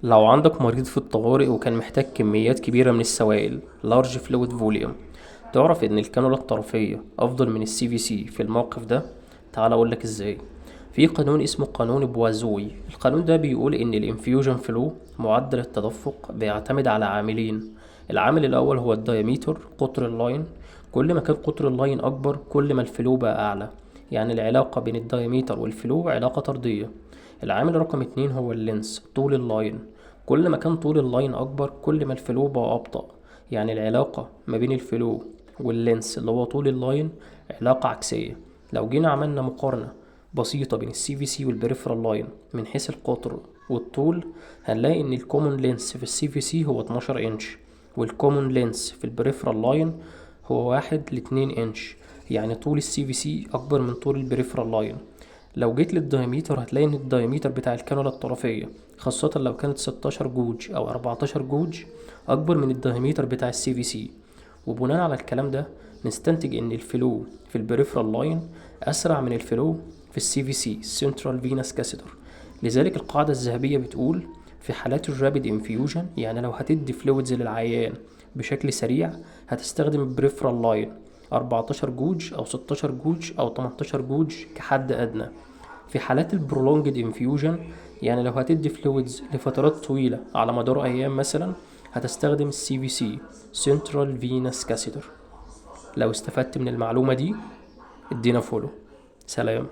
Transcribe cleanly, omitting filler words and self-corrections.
لو عندك مريض في الطوارئ وكان محتاج كميات كبيرة من السوائل large fluid volume، تعرف ان الكانولا الطرفية افضل من السي في سي في الموقف ده؟ تعال اقولك ازاي. في قانون اسمه قانون بوازوي. القانون ده بيقول ان الانفيوجن فلو معدل التدفق بيعتمد على عاملين. العامل الاول هو الدايمتر، قطر اللاين. كل ما كان قطر اللاين اكبر كل ما الفلو بقى اعلى، يعني العلاقة بين الدايمتر والفلو علاقة طردية. العامل رقم اتنين هو اللينس، طول اللاين. كل ما كان طول اللاين أكبر كل ما الفلو بقى أبطأ، يعني العلاقة ما بين الفلو واللينس اللي هو طول اللاين علاقة عكسية. لو جينا عملنا مقارنة بسيطة بين السي في سي والبريفرال لاين من حيث القطر والطول، هنلاقي إن الكومون لينس في السي في سي هو 12 إنش، والكومون لينس في البريفرال لاين هو 1 ل2 إنش. يعني طول السي في سي أكبر من طول البريفرال لاين. لو جيت للدايمتر هتلاقي ان الدايمتر بتاع الكانولا الطرفية، خاصة لو كانت 16 جوج او 14 جوج، اكبر من الدايمتر بتاع السي في سي. وبناء على الكلام ده نستنتج ان الفلو في البريفرال لاين اسرع من الفلو في السي في سي سنترال فينس كاسيتر. لذلك القاعدة الذهبية بتقول في حالات الرابيد انفيوجن، يعني لو هتدي فلويدز للعيان بشكل سريع، هتستخدم البريفرال لاين 14 جوج او 16 جوج او 18 جوج كحد ادنى. في حالات البرولونجد انفيوجن، يعني لو هتدي فلويدز لفترات طويلة على مدار أيام مثلا، هتستخدم السي في سي سنترال فينس كاسيتر. لو استفدت من المعلومة دي ادينا فولو. سلام.